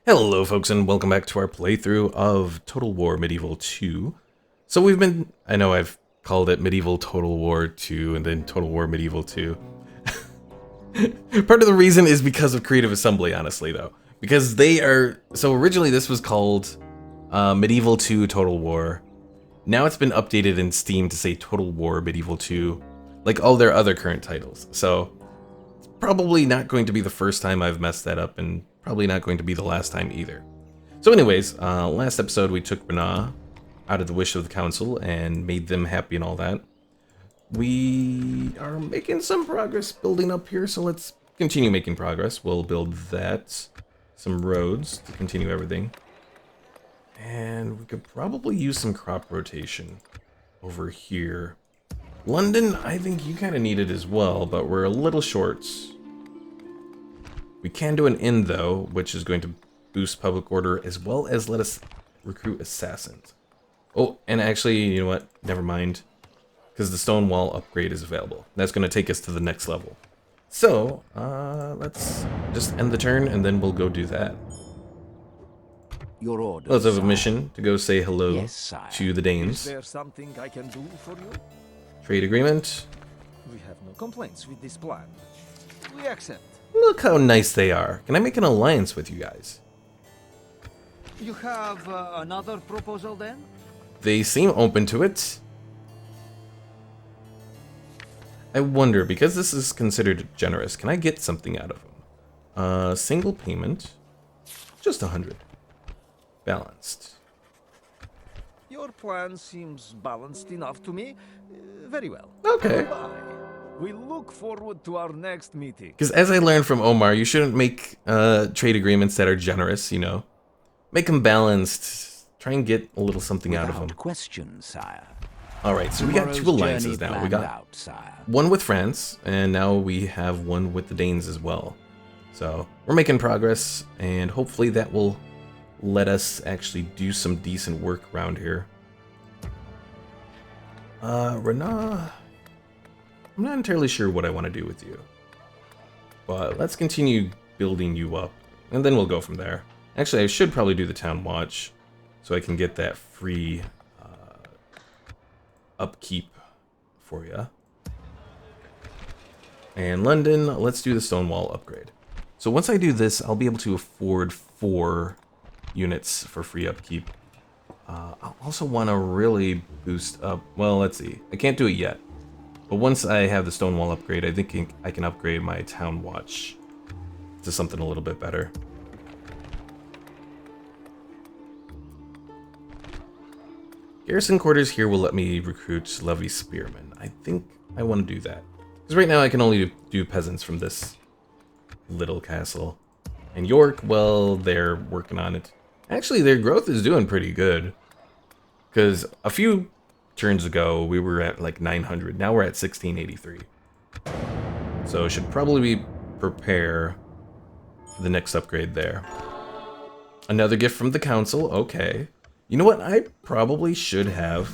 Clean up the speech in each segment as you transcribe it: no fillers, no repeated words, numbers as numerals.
Hello folks and welcome back to our playthrough of Total War Medieval 2. So I know I've called it Medieval Total War 2 and then Total War Medieval 2. Part of the reason is because of Creative Assembly, honestly though. Because so originally this was called Medieval 2 Total War. Now it's been updated in Steam to say Total War Medieval 2, like all their other current titles. So it's probably not going to be the first time I've messed that up, and probably not going to be the last time either. So anyways, last episode we took Brna out of the wish of the council and made them happy and all that. We are making some progress building up here, so let's continue making progress. We'll build that, some roads to continue everything. And we could probably use some crop rotation over here. London, I think you kind of need it as well, but we're a little short. We can do an inn, though, which is going to boost public order, as well as let us recruit assassins. Oh, and actually, you know what? Never mind. Because the Stonewall Upgrade is available. That's going to take us to the next level. So, let's just end the turn, and then we'll go do that. Your orders, Let's have a sire. mission to go say hello Yes, sire. to the Is Danes. there something I can do for you? Trade agreement. We have no complaints with this plan. We accept. Look how nice they are. Can I make an alliance with you guys? You have another proposal then? They seem open to it. I wonder, because this is considered generous, can I get something out of them? Single payment. Just 100. Balanced. Your plan seems balanced enough to me. Very well. Okay. Goodbye. We look forward to our next meeting. Because as I learned from Omar, you shouldn't make trade agreements that are generous, you know. Make them balanced. Try and get a little something out of them. Without question, sire. Alright, so we got two Tomorrow's alliances journey now. We planned got out, sire. one with France, and now we have one with the Danes as well. So we're making progress, and hopefully that will let us actually do some decent work around here. Rena, I'm not entirely sure what I want to do with you, but let's continue building you up, and then we'll go from there. Actually, I should probably do the town watch, so I can get that free upkeep for you. And London, let's do the Stonewall Upgrade. So once I do this, I'll be able to afford 4 units for free upkeep. I'll also want to really boost up, well, let's see. I can't do it yet. But once I have the Stonewall Upgrade, I think I can upgrade my Town Watch to something a little bit better. Garrison quarters here will let me recruit Levy Spearmen. I think I want to do that. Because right now I can only do peasants from this little castle. And York, well, they're working on it. Actually, their growth is doing pretty good. Because a few turns ago, we were at like 900. Now we're at 1683. So should probably prepare for the next upgrade there. Another gift from the council. Okay. You know what? I probably should have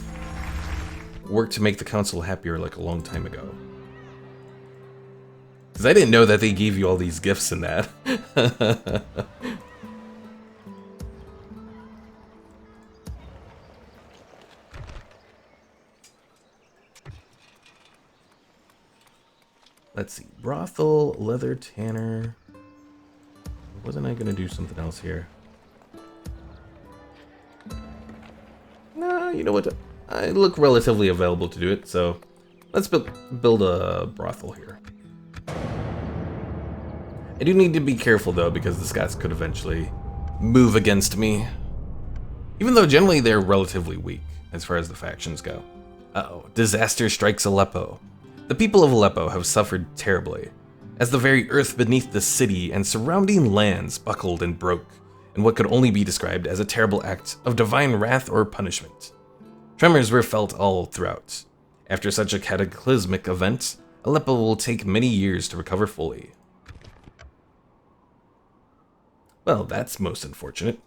worked to make the council happier like a long time ago. Because I didn't know that they gave you all these gifts in that. Let's see. Brothel, leather tanner. Wasn't I going to do something else here? Nah, you know what? I look relatively available to do it, so let's build a brothel here. I do need to be careful, though, because the Scots could eventually move against me. Even though generally they're relatively weak, as far as the factions go. Uh-oh. Disaster strikes Aleppo. The people of Aleppo have suffered terribly, as the very earth beneath the city and surrounding lands buckled and broke in what could only be described as a terrible act of divine wrath or punishment. Tremors were felt all throughout. After such a cataclysmic event, Aleppo will take many years to recover fully. Well, that's most unfortunate.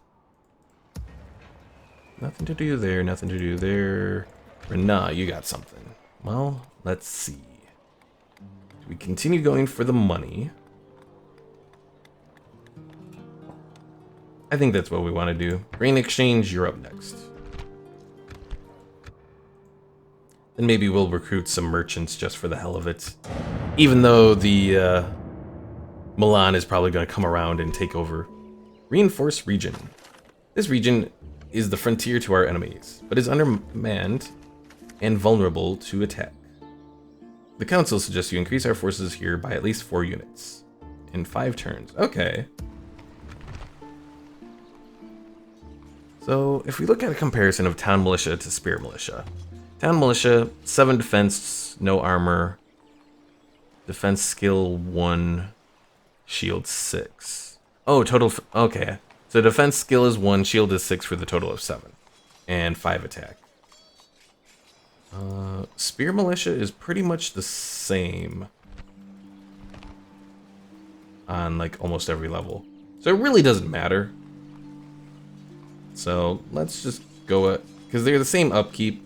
Nothing to do there, nothing to do there. Nah, you got something. Well, let's see. Do we continue going for the money? I think that's what we want to do. Grain exchange, you're up next. Then maybe we'll recruit some merchants just for the hell of it. Even though the Milan is probably going to come around and take over. Reinforced region. This region is the frontier to our enemies, but is undermanned and vulnerable to attack. The council suggests you increase our forces here by at least 4 units in 5 turns. Okay. So if we look at a comparison of town militia to spear militia. Town militia, 7 defense, no armor. Defense skill 1, shield 6. Oh, total, okay. So defense skill is 1, shield is 6 for the total of 7. And 5 attack. Spear militia is pretty much the same on like almost every level. So it really doesn't matter. So let's just go at, because they're the same upkeep.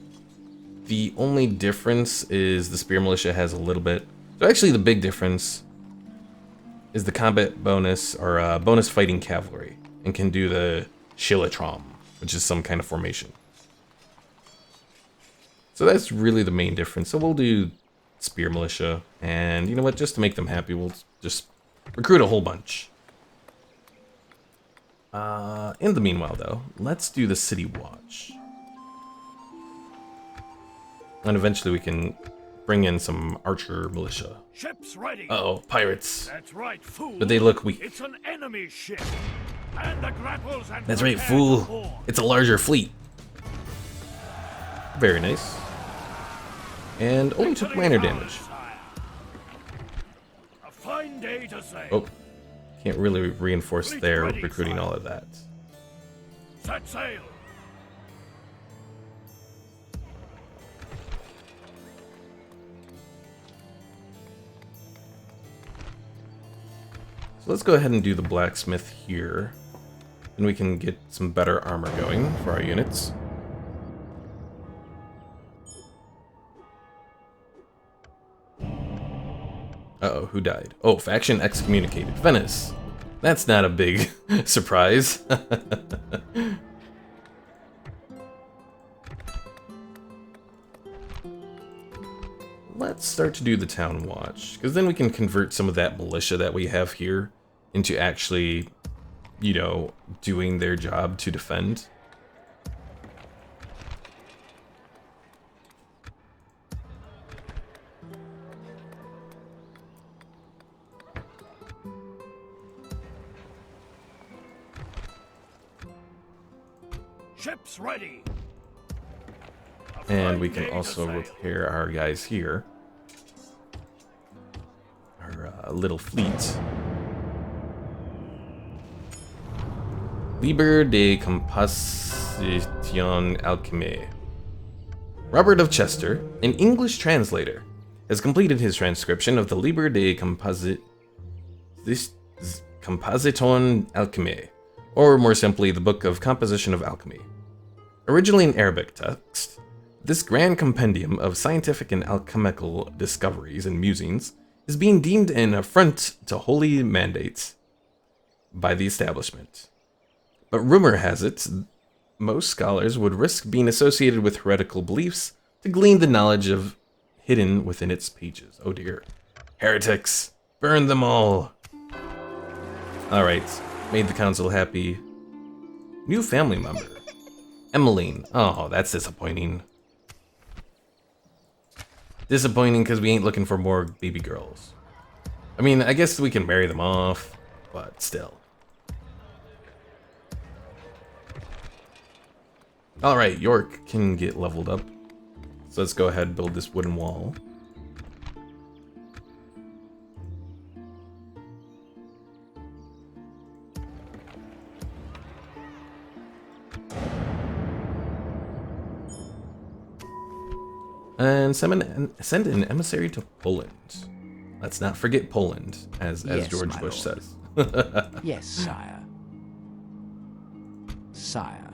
The only difference is the spear militia has a little bit. So actually the big difference is the combat bonus, or bonus fighting cavalry, and can do the Shilitrom, which is some kind of formation. So that's really the main difference. So we'll do spear militia, and you know what, just to make them happy, we'll just recruit a whole bunch. In the meanwhile though, let's do the city watch. And eventually we can bring in some archer militia. Ships ready. Uh-oh, pirates. That's right, fool. But they look weak. It's an enemy ship. And the grapples and That's right, prepare fool. to board. It's a larger fleet. Very nice. And only took minor damage. A fine day to sail. Oh, can't really reinforce their recruiting all of that. Set sail. So let's go ahead and do the blacksmith here. And we can get some better armor going for our units. Uh-oh, who died? Oh, faction excommunicated. Venice. That's not a big surprise. Let's start to do the town watch, because then we can convert some of that militia that we have here into actually, you know, doing their job to defend. Ships ready. And we can also repair our guys here. Our little fleet. Liber de Composition Alchemy. Robert of Chester, an English translator, has completed his transcription of the Liber de Compositon Alchemy, or more simply, the Book of Composition of Alchemy. Originally an Arabic text, this grand compendium of scientific and alchemical discoveries and musings is being deemed an affront to holy mandates by the establishment. But rumor has it, most scholars would risk being associated with heretical beliefs to glean the knowledge of hidden within its pages. Oh dear. Heretics! Burn them all! Alright, made the council happy. New family member. Emmeline. Oh, that's disappointing. Disappointing because we ain't looking for more baby girls. I mean, I guess we can marry them off, but still. Alright, York can get leveled up. So let's go ahead and build this wooden wall. And send an emissary to Poland. Let's not forget Poland, as Yes, George my Bush lord. says. Yes, sire. Sire.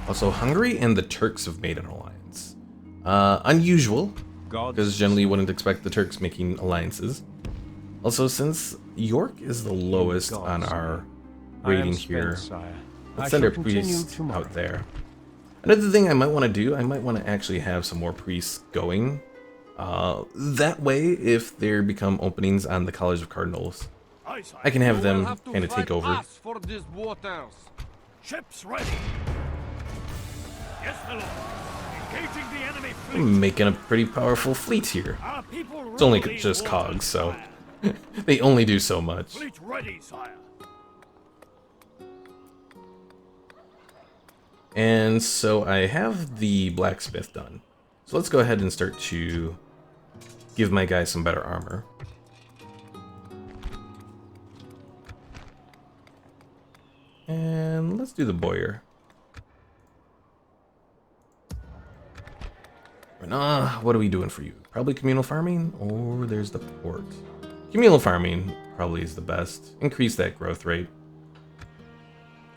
Also, Hungary and the Turks have made an alliance. Unusual, because generally you wouldn't expect the Turks making alliances. Also, since York is the lowest on our raiding here. Sire. Let's send our priests out there. Another thing I might want to do, I might want to actually have some more priests going. That way, if there become openings on the College of Cardinals, Aye, sire. I can have them kind of take over. For these waters. Ships ready. Yes, my lord. Engaging the enemy fleet. I'm making a pretty powerful fleet here. Our people It's only rule these just waters, cogs, so sire. they only do so much. Fleet ready, sire. And so I have the blacksmith done. So let's go ahead and start to give my guys some better armor. And let's do the bowyer. What are we doing for you? Probably communal farming, or there's the port. Communal farming probably is the best. Increase that growth rate.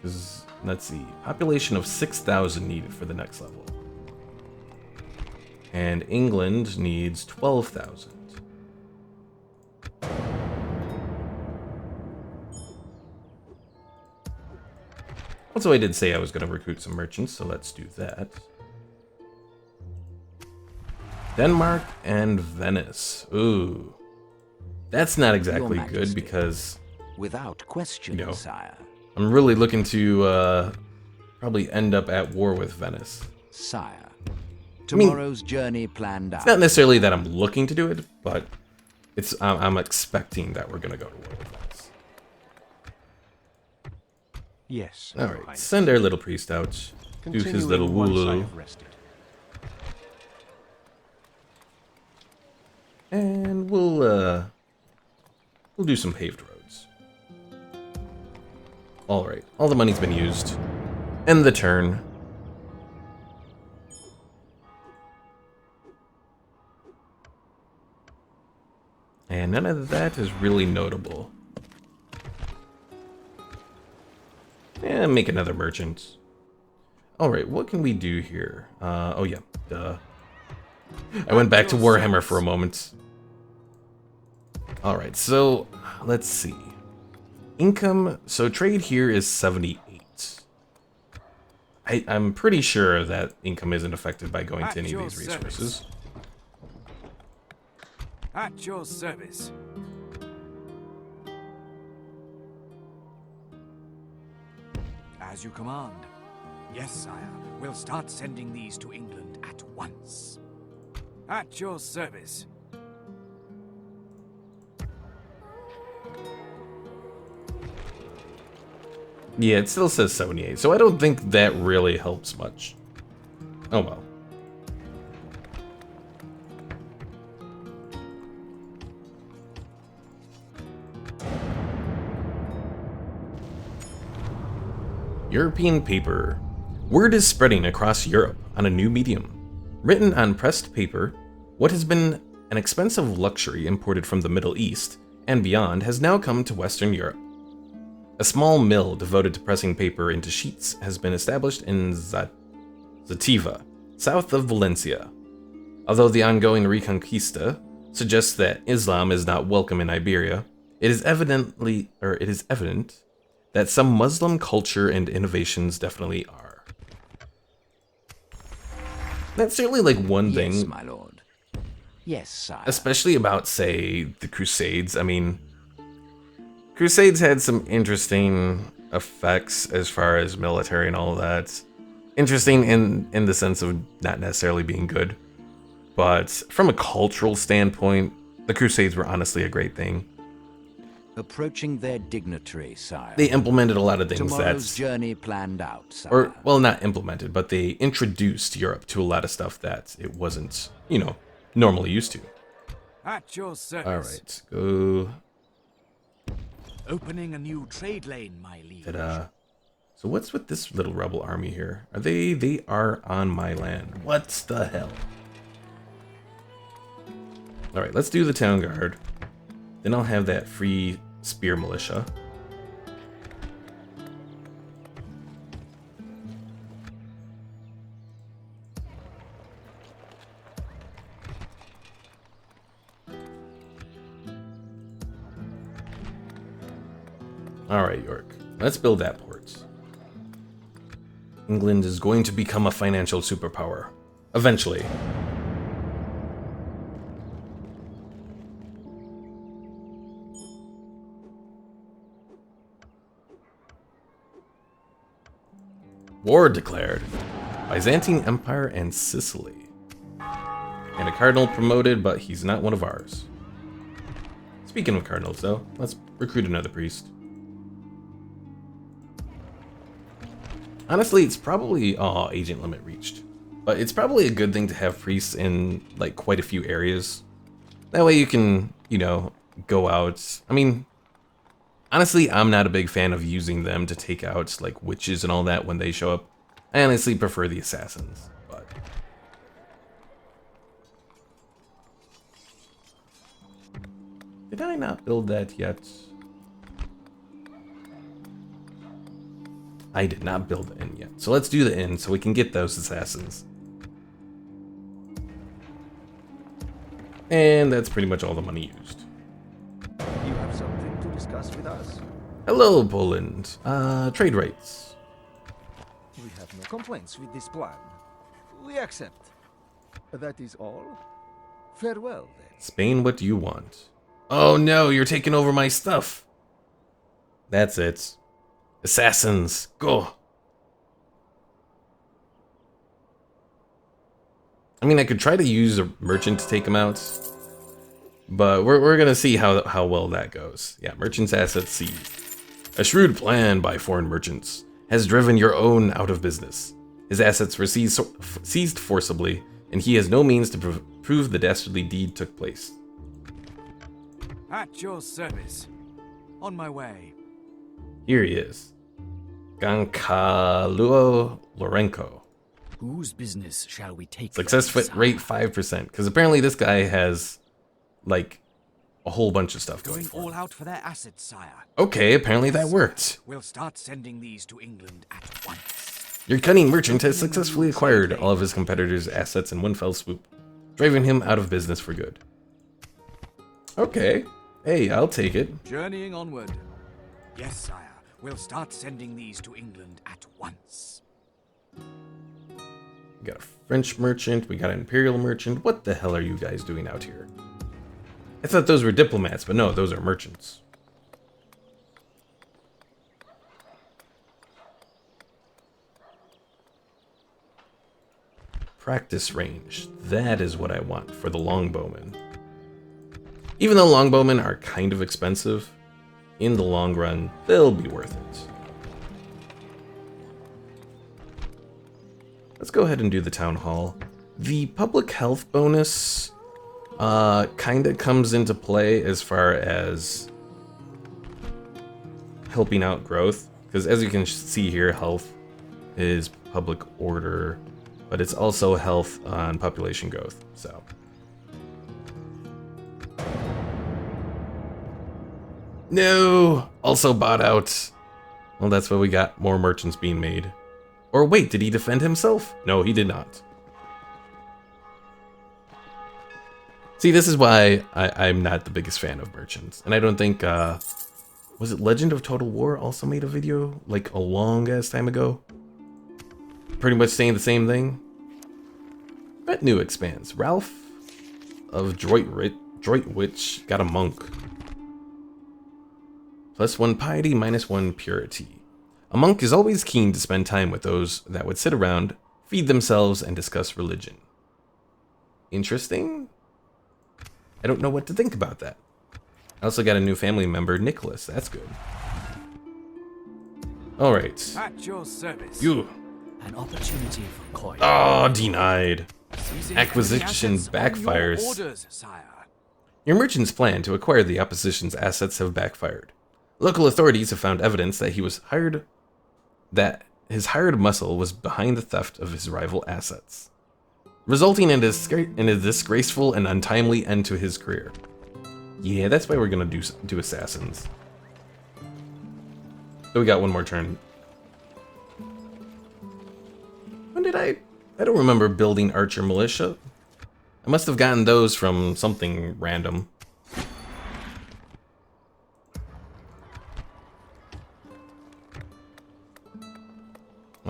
Because, let's see, population of 6,000 needed for the next level. And England needs 12,000. Also, I did say I was going to recruit some merchants, so let's do that. Denmark and Venice. Ooh. That's not exactly good because, Without question, you know, sire. I'm really looking to probably end up at war with Venice. Sire. mean, Tomorrow's journey planned out. It's not necessarily that I'm looking to do it, but it's I'm expecting that we're going to go to war with Venice. Yes. All right, send our little priest out. Do his little Continuing once I wooloo. have rested. And we'll do some paved roads. All right, all the money's been used. End the turn. And none of that is really notable. Yeah, make another merchant. All right, what can we do here? Oh yeah, duh. I went back to Warhammer for a moment. All right, so let's see. Income, so trade here is 78. I'm pretty sure that income isn't affected by going to any of these resources. At your service. As you command. Yes, sire. We'll start sending these to England at once. At your service. Yeah, it still says 78, so I don't think that really helps much. Oh well. European paper. Word is spreading across Europe on a new medium. Written on pressed paper, what has been an expensive luxury imported from the Middle East and beyond has now come to Western Europe. A small mill devoted to pressing paper into sheets has been established in Zativa, south of Valencia. Although the ongoing Reconquista suggests that Islam is not welcome in Iberia, it is evident that some Muslim culture and innovations definitely are. That's certainly like one Yes, thing, my lord. Yes, sire. especially about, say, the Crusades. I mean, Crusades had some interesting effects as far as military and all of that. Interesting in the sense of not necessarily being good. But from a cultural standpoint, the Crusades were honestly a great thing. Approaching their dignitary, sire. They implemented a lot of things Tomorrow's that's... journey planned out, sire. Or, well, not implemented, but they introduced Europe to a lot of stuff that it wasn't, you know, normally used to. At your service. Alright, go... Opening a new trade lane, my liege. Ta-da. So what's with this little rebel army here? Are they are on my land. What the hell? Alright, let's do the town guard. Then I'll have that free spear militia. Alright, York. Let's build that port. England is going to become a financial superpower. Eventually. War declared. Byzantine Empire and Sicily. And a cardinal promoted, but he's not one of ours. Speaking of cardinals, though, let's recruit another priest. Honestly, it's probably... Oh, agent limit reached. But it's probably a good thing to have priests in, like, quite a few areas. That way you can, you know, go out. I mean, honestly, I'm not a big fan of using them to take out, like, witches and all that when they show up. I honestly prefer the assassins, but... Did I not build that yet? I did not build the inn yet. So let's do the inn so we can get those assassins. And that's pretty much all the money used. You have something to discuss with us? Hello, Poland. Trade rates. We have no complaints with this plan. We accept. That is all. Farewell, then. Spain, what do you want? Oh no, you're taking over my stuff. That's it. Assassins, go. I mean, I could try to use a merchant to take them out, but we're gonna see how well that goes. Yeah, merchants' assets seized. A shrewd plan by foreign merchants has driven your own out of business. His assets were seized forcibly, and he has no means to prove the dastardly deed took place. At your service. On my way. Here he is. Gankaluo Lorenko. Whose business shall we take? Success rate 5%, because apparently this guy has, like, a whole bunch of stuff going Going for all him. out for their assets, sire. Okay, apparently that worked. We'll start sending these to England at once. Your cunning merchant has successfully acquired all of his competitors' assets in one fell swoop, driving him out of business for good. Okay. Hey, I'll take it. Journeying onward. Yes, sire. We'll start sending these to England at once. We got a French merchant, we got an Imperial merchant. What the hell are you guys doing out here? I thought those were diplomats, but no, those are merchants. Practice range. That is what I want for the longbowmen. Even though longbowmen are kind of expensive, in the long run, they'll be worth it. Let's go ahead and do the town hall. The public health bonus kind of comes into play as far as helping out growth, because as you can see here, health is public order, but it's also health on population growth, so. No! Also bought out. Well, that's why we got more merchants being made. Or wait, did he defend himself? No, he did not. See, this is why I'm not the biggest fan of merchants. And I don't think, was it Legend of Total War also made a video, like, a long-ass time ago? Pretty much saying the same thing. Retinue expands. Ralph of Droitwich got a monk. +1 piety, -1 purity. A monk is always keen to spend time with those that would sit around, feed themselves, and discuss religion. Interesting? I don't know what to think about that. I also got a new family member, Nicholas. That's good. Alright. At your service. You. An opportunity for coin. Oh, denied. Seizing Acquisition assets on backfires. Your orders, sire. Your merchant's plan to acquire the opposition's assets have backfired. Local authorities have found evidence that his hired muscle was behind the theft of his rival assets, resulting in a disgraceful and untimely end to his career. Yeah, that's why we're gonna do assassins. So we got one more turn. When did I don't remember building archer militia. I must have gotten those from something random.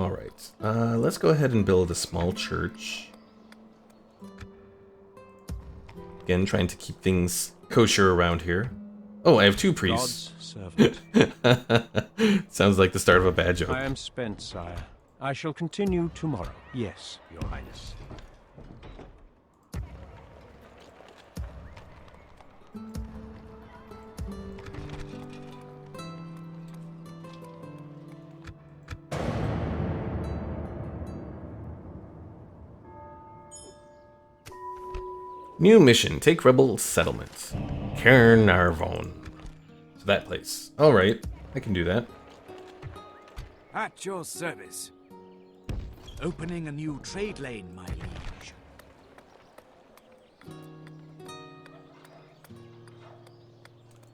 Alright, let's go ahead and build a small church. Again, trying to keep things kosher around here. Oh, I have 2 priests. God's servant. Sounds like the start of a bad joke. I am spent, sire. I shall continue tomorrow. Yes, your highness. New mission. Take rebel settlements. Caernarvon. So that place. Alright, I can do that. At your service. Opening a new trade lane, my liege.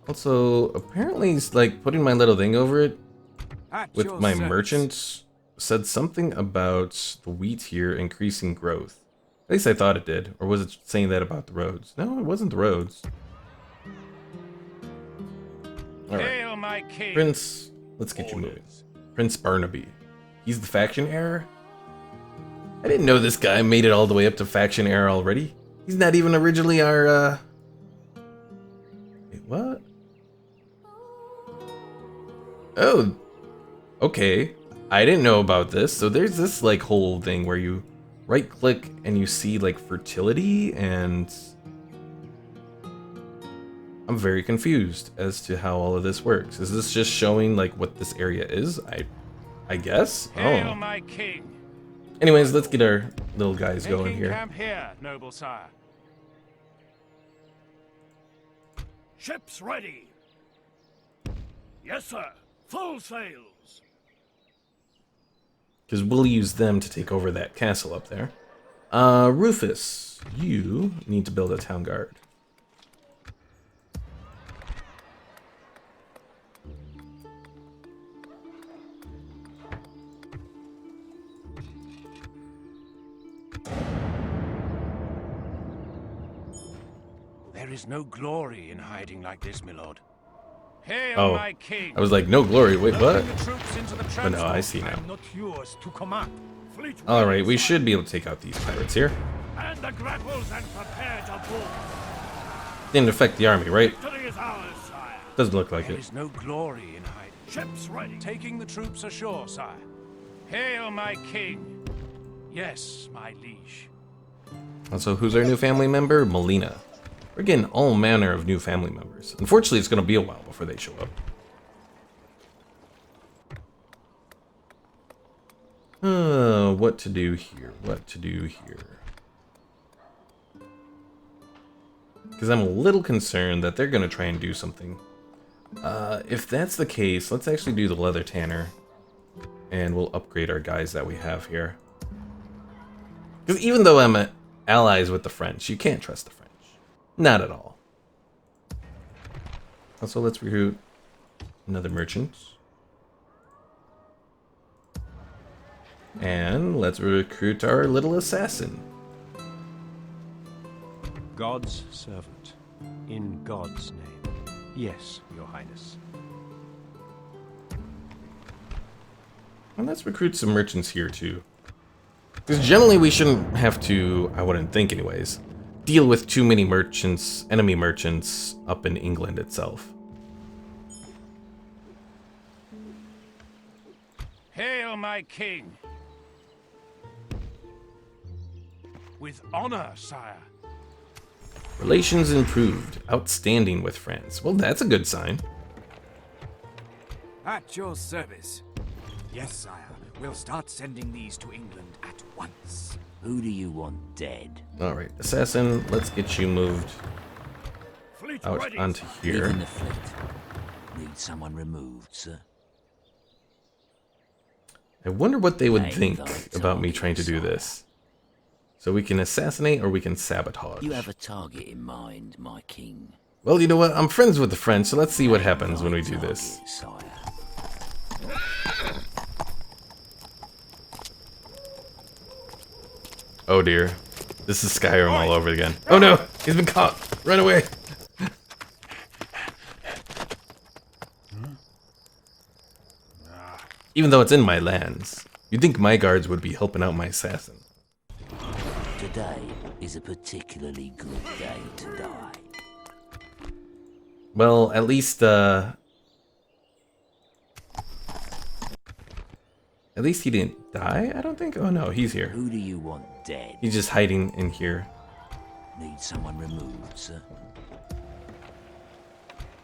Also, apparently he's like putting my little thing over it At with your my service. merchants. Said something about the wheat here increasing growth. At least I thought it did. Or was it saying that about the roads? No, it wasn't the roads. Alright. Hail, my king! Prince, let's get you moving. Prince Barnaby. He's the faction heir? I didn't know this guy made it all the way up to faction heir already. He's not even originally our, Wait, what? Oh, okay. I didn't know about this. So there's this, like, whole thing where you right-click and you see, like, fertility, and I'm very confused as to how all of this works. Is this just showing, like, what this area is? I guess? Hail, Oh. my king! Anyways, let's get our little guys going Making here. camp here, noble sire. Ships ready. Yes, sir. Full sails. Because we'll use them to take over that castle up there. Rufus, you need to build a town guard. There is no glory in hiding like this, my lord. Hail, Oh, my king! I was like, no glory, wait, what? The troops into the But no, I transport. see now. I'm not yours to command. Fleet Alright, we ready, should be able to take out these pirates here. and the grapples and prepare to board. Didn't affect the army, right? Victory is ours, sire. Doesn't look like There it. is no glory in hiding. Ships ready. Taking the troops ashore, sire. Hail, my king. Yes, my liege. Also, who's our new family member? Melina. We're getting all manner of new family members. Unfortunately, it's going to be a while before they show up. What to do here? What to do here? Because I'm a little concerned that they're going to try and do something. If that's the case, let's actually do the leather tanner. And we'll upgrade our guys that we have here. Because even though I'm allies with the French, you can't trust the French. Not at all. Also, let's recruit another merchant. And let's recruit our little assassin. God's servant. In God's name. Yes, your highness. And let's recruit some merchants here too. Because generally we shouldn't have to, I wouldn't think anyways, deal with too many merchants, enemy merchants, up in England itself. Hail, my king. With honor, sire. Relations improved. Outstanding with France. Well, that's a good sign. At your service. Yes, sire. We'll start sending these to England at once. Who do you want dead? Alright, assassin, let's get you moved Fleet out ready. onto Leaving here. the fleet. Need someone removed, sir. I wonder what they would Hey, think don't about me talk, trying to do sire. this. So we can assassinate or we can sabotage. You have a target in mind, my king. Well, you know what? I'm friends with the French, so let's see what happens when we do this. Target, sire. Oh dear. This is Skyrim all over again. Oh no! He's been caught! Run away! Even though it's in my lands. You'd think my guards would be helping out my assassin. Today is a particularly good day to die. Well, at least he didn't die, I don't think. Oh no, he's here. Who do you want dead? He's just hiding in here. Need someone removed, sir?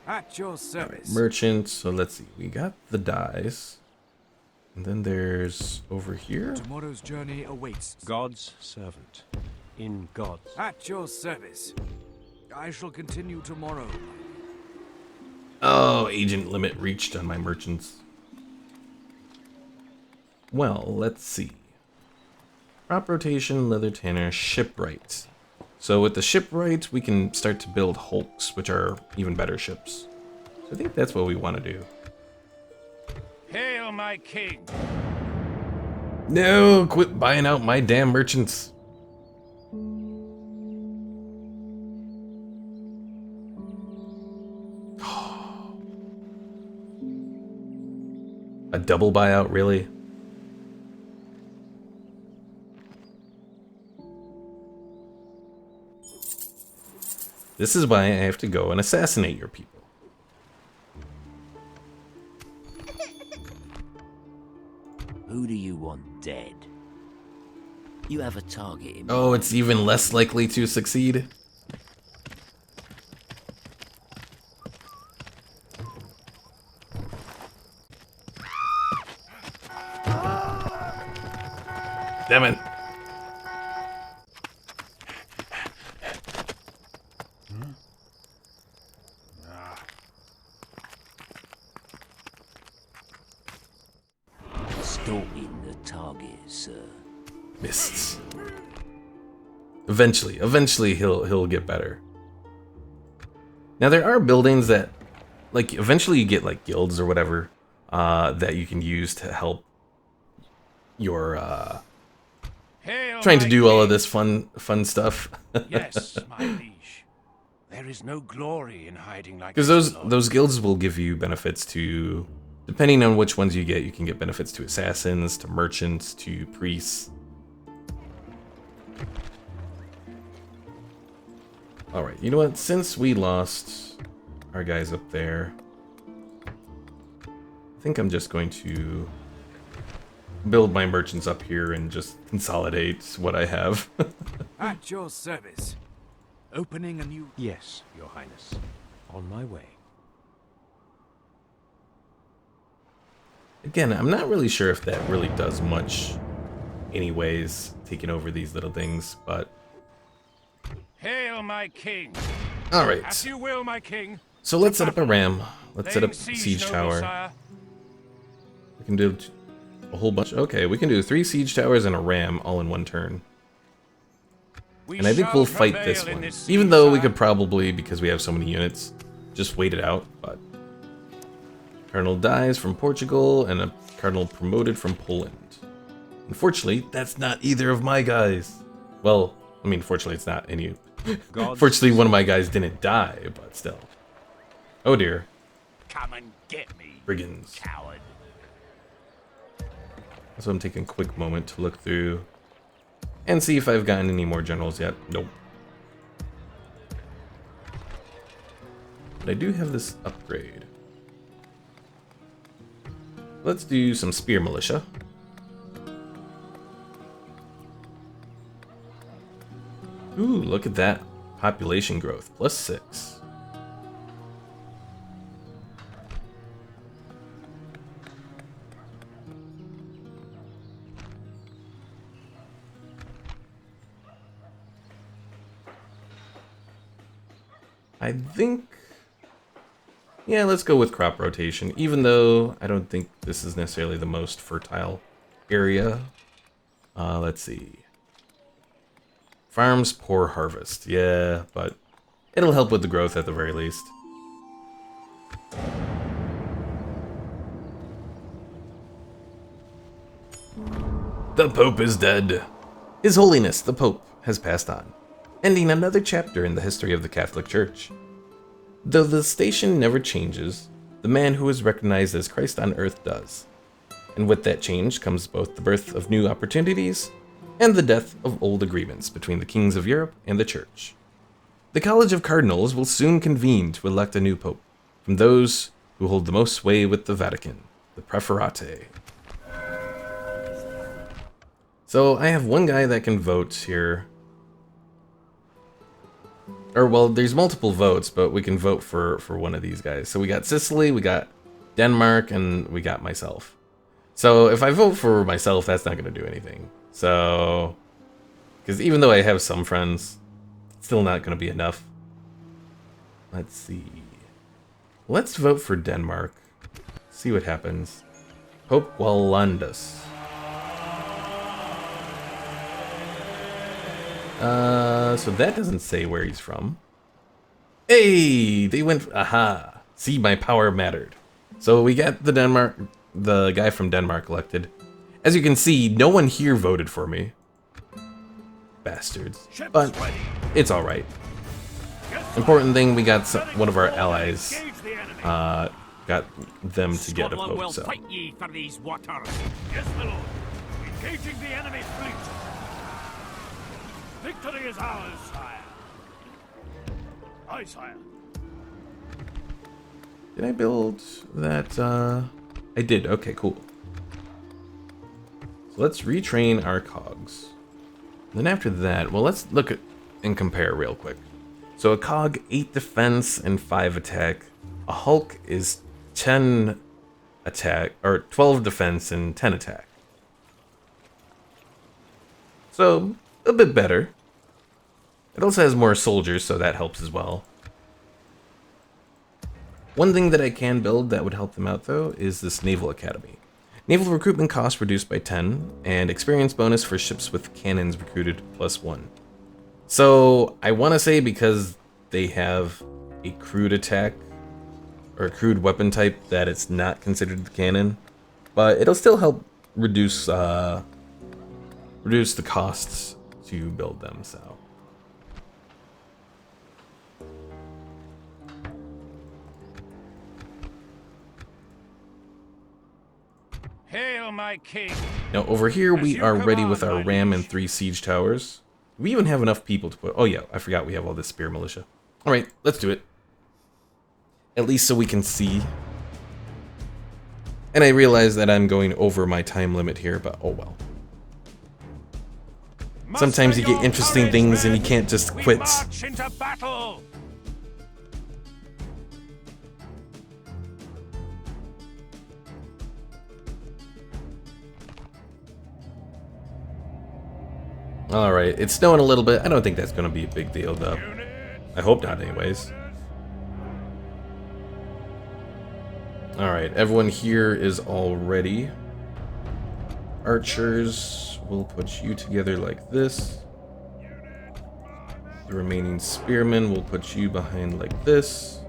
At your service. Merchant, so let's see. We got the dies. And then there's over here. Tomorrow's journey awaits. God's servant. In God's. At your service. I shall continue tomorrow. Oh, agent limit reached on my merchants. Well, let's see. Crop rotation, leather tanner, shipwright. So with the shipwright, we can start to build hulks, which are even better ships. So I think that's what we want to do. Hail, my king! No, quit buying out my damn merchants. A double buyout, really? This is why I have to go and assassinate your people. Who do you want dead? You have a target in Oh, it's even less likely to succeed. Damn it. Stalking the target, sir. Mists. Eventually he'll get better. Now there are buildings that, like, eventually you get like guilds or whatever that you can use to help your Hail, trying to my do all of king! this fun stuff. Yes, my liege. There is no glory in hiding like Because this, Lord. those guilds will give you benefits to, depending on which ones you can get benefits to assassins, to merchants, to priests. Alright, you know what? Since we lost our guys up there, I think I'm just going to build my merchants up here and just consolidate what I have. At your service. Opening a new... Yes, your highness. On my way. Again, I'm not really sure if that really does much anyways, taking over these little things, but... Hail, my king! Alright, As you will, my king. so let's set up a ram. Let's set Laying up siege noble tower. sire. We can do a whole bunch. Okay, we can do 3 siege towers and a ram all in one turn. We And I think shall we'll fight prevail this in one. this Even siege, though we sire. could probably, because we have so many units, just wait it out, but... Cardinal dies from Portugal, and a cardinal promoted from Poland. Unfortunately, that's not either of my guys. Well, I mean, fortunately it's not any... God's Fortunately, one of my guys didn't die, but still. Oh dear. Come and get me, Brigands. coward. So I'm taking a quick moment to look through and see if I've gotten any more generals yet. Nope. But I do have this upgrade. Let's do some spear militia. Ooh, look at that. Population growth, +6. I think... Yeah, let's go with crop rotation, even though I don't think this is necessarily the most fertile area. Let's see. Farms, poor harvest. Yeah, but it'll help with the growth at the very least. The Pope is dead. His Holiness, the Pope, has passed on, ending another chapter in the history of the Catholic Church. Though the station never changes, the man who is recognized as Christ on earth does. And with that change comes both the birth of new opportunities and the death of old agreements between the kings of Europe and the Church. The College of Cardinals will soon convene to elect a new pope from those who hold the most sway with the Vatican, the Preferate. So I have one guy that can vote here. Or, well, there's multiple votes, but we can vote for one of these guys. So we got Sicily, we got Denmark, and we got myself. So if I vote for myself, that's not going to do anything. So, because even though I have some friends, it's still not going to be enough. Let's see. Let's vote for Denmark. See what happens. Pope Wallandus. So that doesn't say where he's from. Hey, they went, aha. See, my power mattered. So we got the guy from Denmark elected. As you can see, no one here voted for me. Bastards. But it's alright. Important thing, we got one of our allies, got them to get a pope, so. Fight ye for these waters. Yes, my lord. Engaging the enemy fleet. Victory is ours, sire. Aye, sire. Did I build that? I did. Okay, cool. So let's retrain our cogs. Then after that, well, let's look at and compare real quick. So a cog 8 defense and 5 attack. A Hulk is 10 attack, or 12 defense and 10 attack. So a bit better. It also has more soldiers, so that helps as well. One thing that I can build that would help them out, though, is this Naval Academy. Naval recruitment cost reduced by 10, and experience bonus for ships with cannons recruited +1. So, I want to say because they have a crude attack, or a crude weapon type, that it's not considered the cannon. But it'll still help reduce the costs to build them, so. Hail, my king. Now over here we are ready with our ram and 3 siege towers. We even have enough people to put... Oh yeah, I forgot we have all this spear militia. Alright, let's do it. At least so we can see. And I realize that I'm going over my time limit here, but oh well. Sometimes you get interesting things and you can't just quit. March into battle. Alright, it's snowing a little bit. I don't think that's going to be a big deal, though. I hope not, anyways. Alright, everyone here is all ready. Archers, we'll put you together like this. The remaining spearmen, we'll put you behind like this.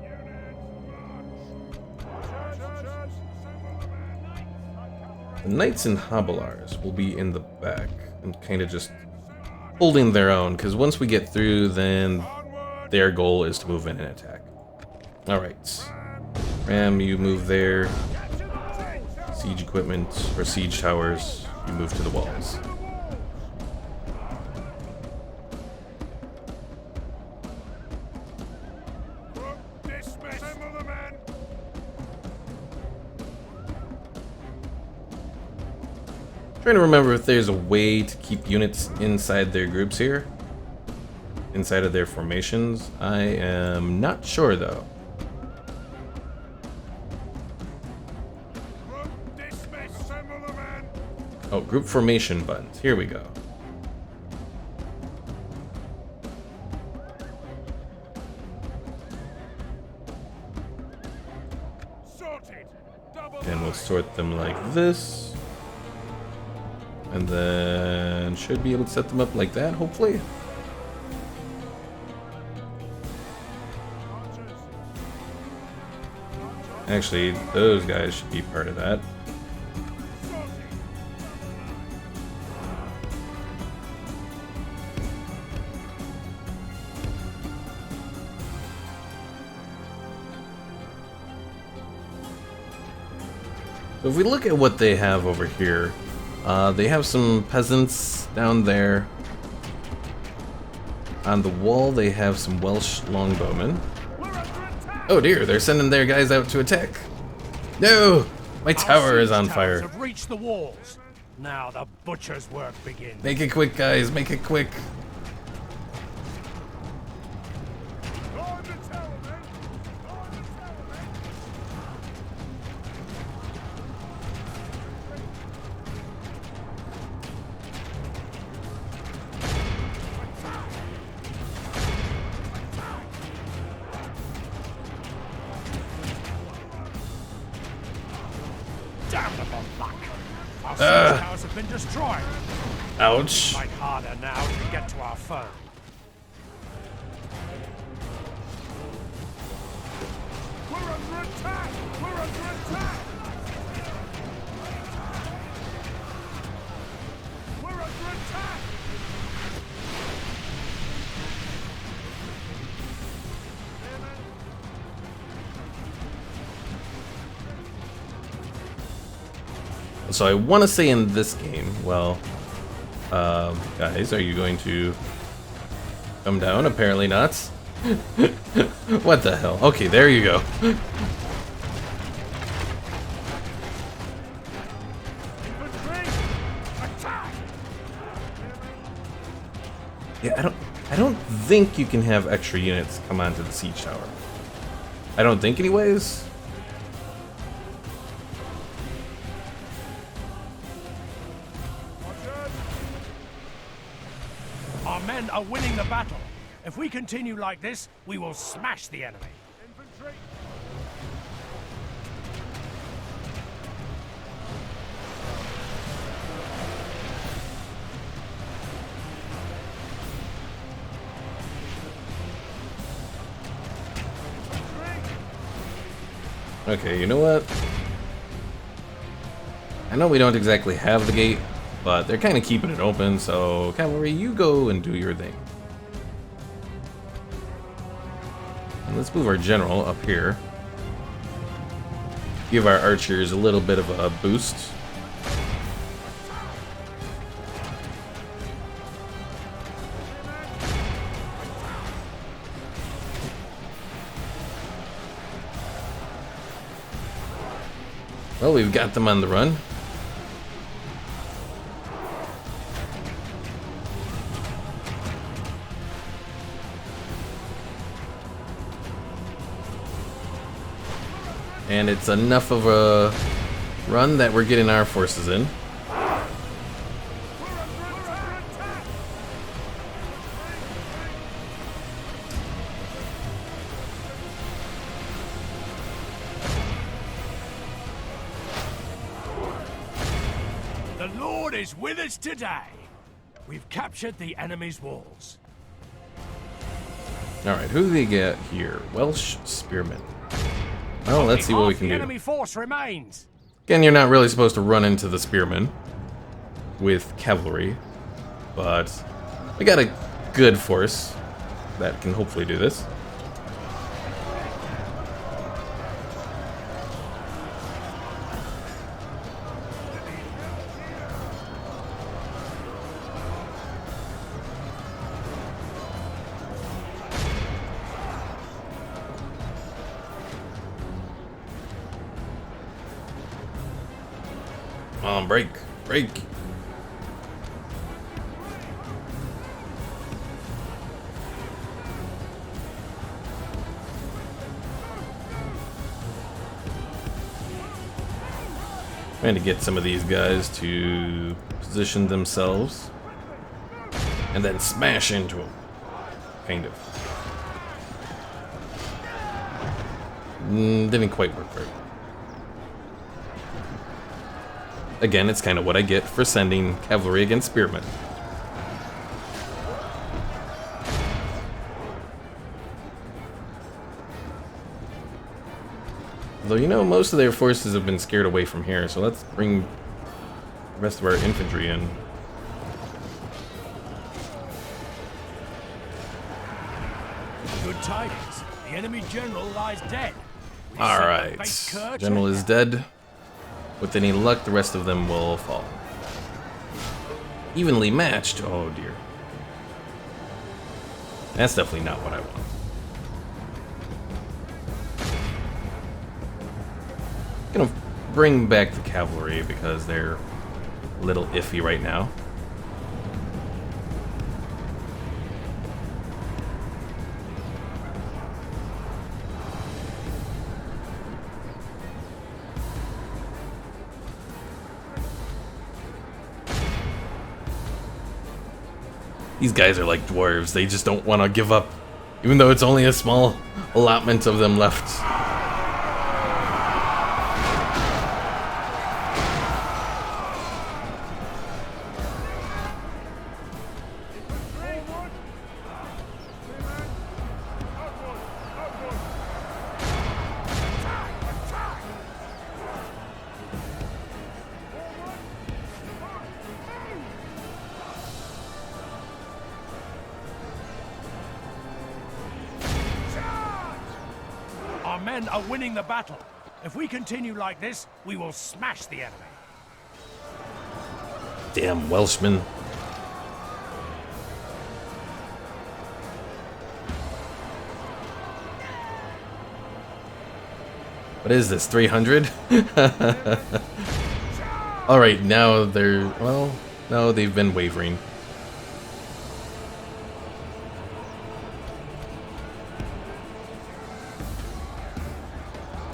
The knights and hobilars will be in the back and kind of just holding their own, because once we get through, then their goal is to move in and attack. Alright. Ram, you move there. Siege equipment, or siege towers, you move to the walls. Trying to remember if there's a way to keep units inside their groups here. Inside of their formations. I am not sure though. Oh, group formation buttons. Here we go. And we'll sort them like this. And then should be able to set them up like that, hopefully. Actually, those guys should be part of that. So if we look at what they have over here, they have some peasants down there. On the wall, they have some Welsh longbowmen. Oh dear, they're sending their guys out to attack. No! My tower is on fire. Have reached the walls. Now the butcher's work begins. Make it quick, guys, make it quick. Damnable luck. Our siege towers have been destroyed. Ouch. Fight harder now to get to our foe. We're under attack! We're under attack! We're under attack! So I want to say in this game, well, guys, are you going to come down? Apparently not. What the hell? Okay, there you go. Yeah, I don't think you can have extra units come onto the siege tower. I don't think, anyways. Our men are winning the battle. If we continue like this, we will smash the enemy. Infantry! Okay, you know what? I know we don't exactly have the gate, but they're kind of keeping it open, so cavalry, you go and do your thing. And let's move our general up here. Give our archers a little bit of a boost. Well, we've got them on the run. And it's enough of a run that we're getting our forces in. The Lord is with us today. We've captured the enemy's walls. Alright, who do they get here? Welsh spearmen. Well, let's see what we can the do. enemy force remains. Again, you're not really supposed to run into the spearmen with cavalry, but we got a good force that can hopefully do this. Come on, break, break. Trying to get some of these guys to position themselves and then smash into them, kind of. Didn't quite work right. Again, it's kind of what I get for sending cavalry against spearmen. Though, you know, most of their forces have been scared away from here, so let's bring the rest of our infantry in. Good tidings. The enemy general lies dead. Alright, general is dead. With any luck, the rest of them will fall. Evenly matched. Oh dear. That's definitely not what I want. Gonna bring back the cavalry because they're a little iffy right now. These guys are like dwarves. They just don't want to give up, even though it's only a small allotment of them left. Our men are winning the battle. If we continue like this, we will smash the enemy. Damn Welshmen. What is this, 300? Alright, now they're, well, no, they've been wavering.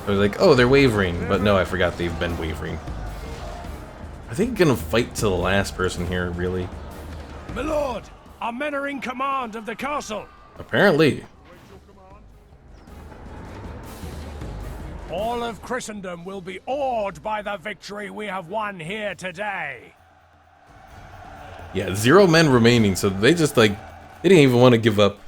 I was like, oh, they're wavering, but no, I forgot they've been wavering. Are they gonna fight to the last person here, really? My lord, our men are in command of the castle. Apparently. All of Christendom will be awed by the victory we have won here today. Yeah, 0 men remaining, so they just like, they didn't even want to give up.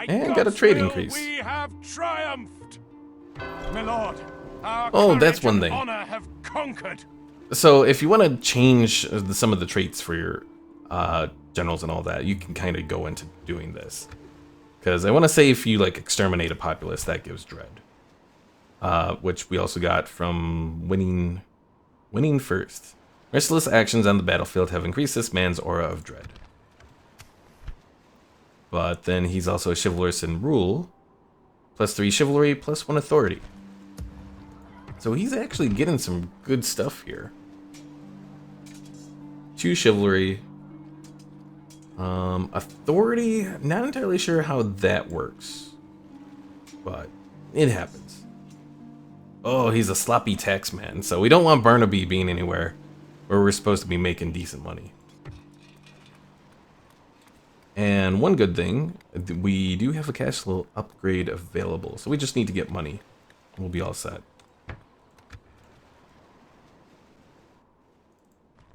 And got a trade increase. We have triumphed. My lord, our Oh, that's courage one and thing. honor have conquered. So if you want to change some of the traits for your generals and all that, you can kind of go into doing this. Because I want to say if you like exterminate a populace, that gives dread. Which we also got from winning first. Merciless actions on the battlefield have increased this man's aura of dread. But then he's also chivalrous in rule. +3 chivalry, +1 authority. So he's actually getting some good stuff here. 2 chivalry. Authority, not entirely sure how that works. But it happens. Oh, he's a sloppy tax man. So we don't want Barnaby being anywhere where we're supposed to be making decent money. And one good thing, we do have a castle upgrade available, so we just need to get money. We'll be all set.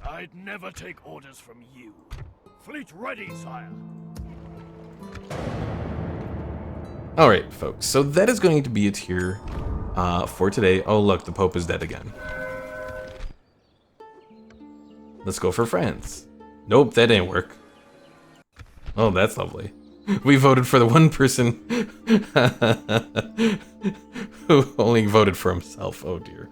I'd never take orders from you. Fleet ready, sire. Alright, folks, so that is going to be it here for today. Oh, look, the Pope is dead again. Let's go for France. Nope, that didn't work. Oh, that's lovely. We voted for the one person who only voted for himself. Oh dear.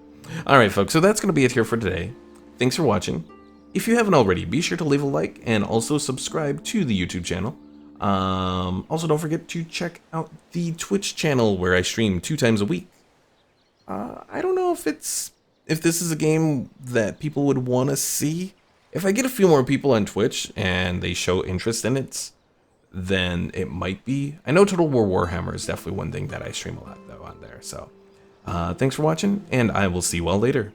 Alright folks, so that's going to be it here for today. Thanks for watching. If you haven't already, be sure to leave a like and also subscribe to the YouTube channel. Also, don't forget to check out the Twitch channel where I stream 2 times a week. I don't know if this is a game that people would want to see. If I get a few more people on Twitch and they show interest in it, then it might be. I know Total War Warhammer is definitely one thing that I stream a lot though on there. So, thanks for watching, and I will see you all later.